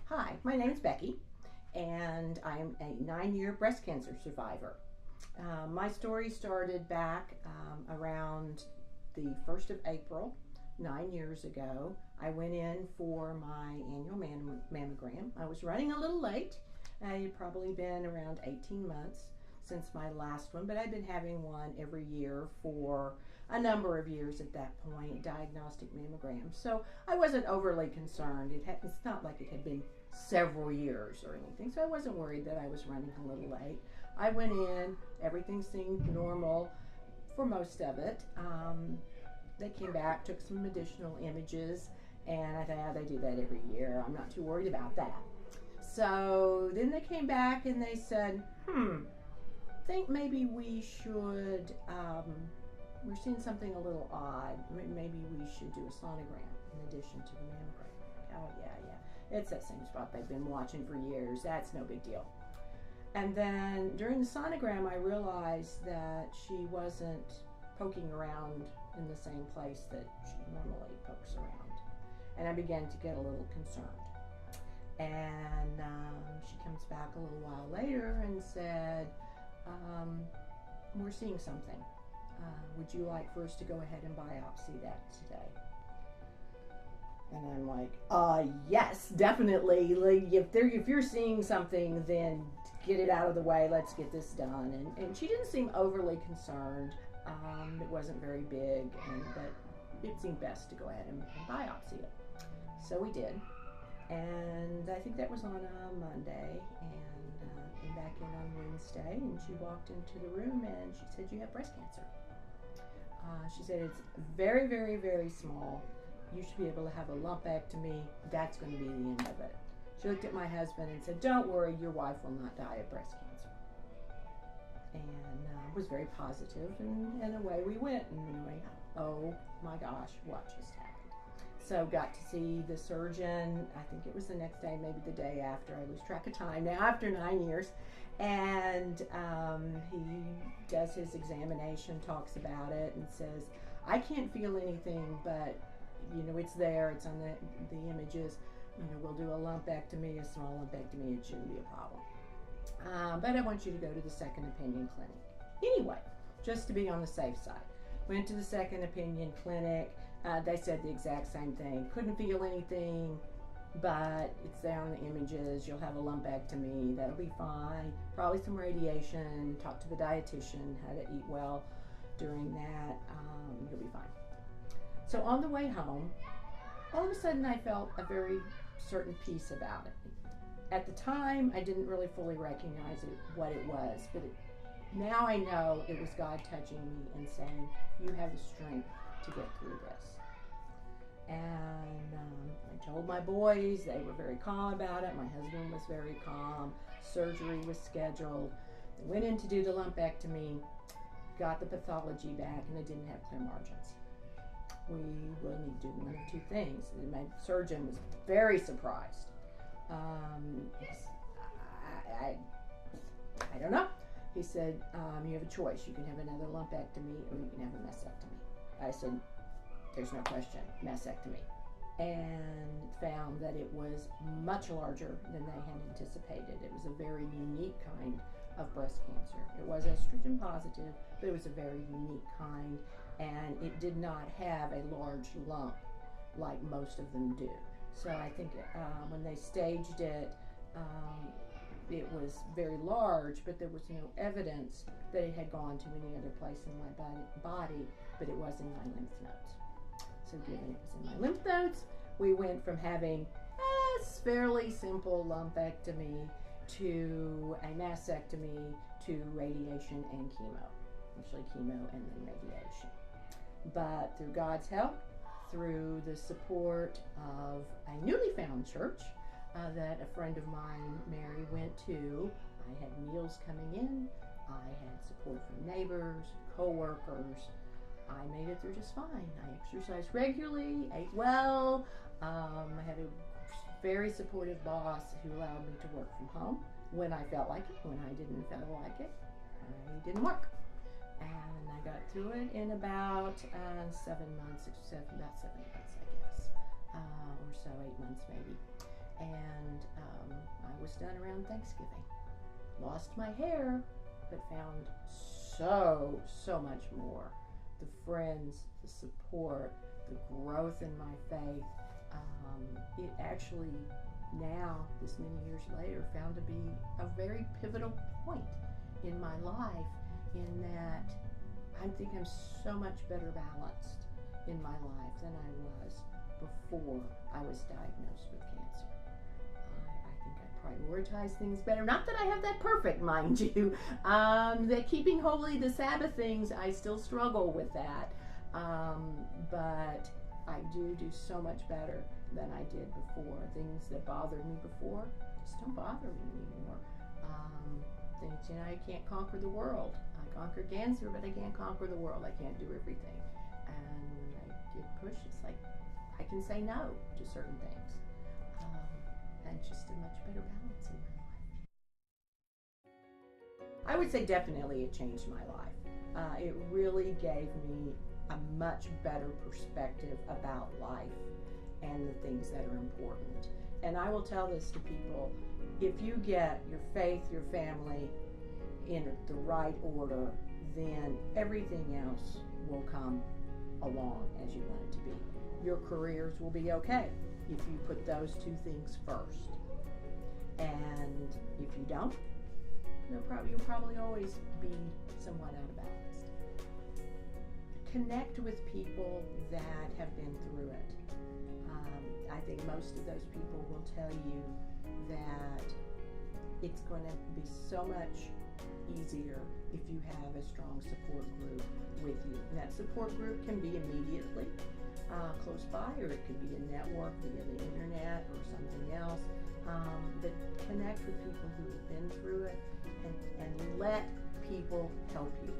Hi, my name is Becky, and I'm a 9-year breast cancer survivor. My story started back around the 1st of April, 9 years ago. I went in for my annual mammogram. I was running a little late. It had probably been around 18 months since my last one, but I'd been having one every year for a number of years at that point, diagnostic mammogram. So I wasn't overly concerned. It's not like it had been several years or anything, so I wasn't worried that I was running a little late. I went in, everything seemed normal for most of it. They came back, took some additional images, and I thought, they do that every year. I'm not too worried about that. So then they came back and they said, think maybe we should, we're seeing something a little odd. Maybe we should do a sonogram in addition to the mammogram. Oh, yeah. It's that same spot they've been watching for years. That's no big deal. And then during the sonogram, I realized that she wasn't poking around in the same place that she normally pokes around. And I began to get a little concerned. And she comes back a little while later and said, we're seeing something. Would you like for us to go ahead and biopsy that today? And I'm like, yes, definitely. Like, if you're seeing something, then get it out of the way. Let's get this done. And she didn't seem overly concerned. It wasn't very big, but it seemed best to go ahead and biopsy it. So we did. And I think that was on a Monday, and came back in on Wednesday, and she walked into the room and she said, you have breast cancer. She said, it's very, very, very small. You should be able to have a lumpectomy. That's going to be the end of it. She looked at my husband and said, don't worry, your wife will not die of breast cancer. And was very positive, and away we went. And we went, oh my gosh, what just happened? So got to see the surgeon, I think it was the next day, maybe the day after. I lose track of time now after 9 years. And he does his examination, talks about it, and says, I can't feel anything, but it's there, it's on the images. We'll do a lumpectomy, a small lumpectomy, it shouldn't be a problem. But I want you to go to the second opinion clinic. Anyway, just to be on the safe side. Went to the second opinion clinic. They said the exact same thing. Couldn't feel anything, but it's there on the images. You'll have a lumpectomy. That'll be fine. Probably some radiation. Talk to the dietitian how to eat well during that. You'll be fine. So on the way home, all of a sudden I felt a very certain peace about it. At the time, I didn't really fully recognize what it was, but now I know it was God touching me and saying, you have the strength to get through this. And I told my boys, they were very calm about it. My husband was very calm. Surgery was scheduled. They went in to do the lumpectomy, got the pathology back, and it didn't have clear margins. We will need to do one of two things. My surgeon was very surprised. I don't know. He said, you have a choice. You can have another lumpectomy or you can have a mastectomy. I said, there's no question, mastectomy. And found that it was much larger than they had anticipated. It was a very unique kind of breast cancer. It was estrogen positive, but it was a very unique kind, and it did not have a large lump like most of them do. So I think when they staged it, it was very large, but there was no evidence that it had gone to any other place in my body, but it was in my lymph nodes. So given it was in my lymph nodes, we went from having a fairly simple lumpectomy to a mastectomy to radiation and chemo. Actually chemo and then radiation. But through God's help, through the support of a newly found church that a friend of mine, Mary, went to, I had meals coming in, I had support from neighbors, co-workers. I made it through just fine. I exercised regularly, ate well. I had a very supportive boss who allowed me to work from home when I felt like it. When I didn't feel like it, I didn't work. And I got through it in about 7 months, about 7 months, I guess, or so, 8 months maybe. and I was done around Thanksgiving. Lost my hair, but found so much more. The friends, the support, the growth in my faith. It actually now, this many years later, found to be a very pivotal point in my life, in that I think I'm so much better balanced in my life than I was before I was diagnosed with cancer. I think I prioritize things better. Not that I have that perfect, mind you. That keeping holy the Sabbath things, I still struggle with that. But I do so much better than I did before. Things that bothered me before just don't bother me anymore. Things, I can't conquer the world. I conquered cancer, but I can't conquer the world. I can't do everything. And when I get pushed, it's like I can say no to certain things. And just a much better balance in my life. I would say definitely it changed my life. It really gave me a much better perspective about life and the things that are important. And I will tell this to people: if you get your faith, your family in the right order, then everything else will come along as you want it to be. Your careers will be okay if you put those two things first. And if you don't, you'll probably always be somewhat out of balance. Connect with people that have been through it. I think most of those people will tell you that it's going to be so much easier if you have a strong support group with you. And that support group can be immediately close by, or it could be a network via the internet or something else. But connect with people who have been through it, and let people help you.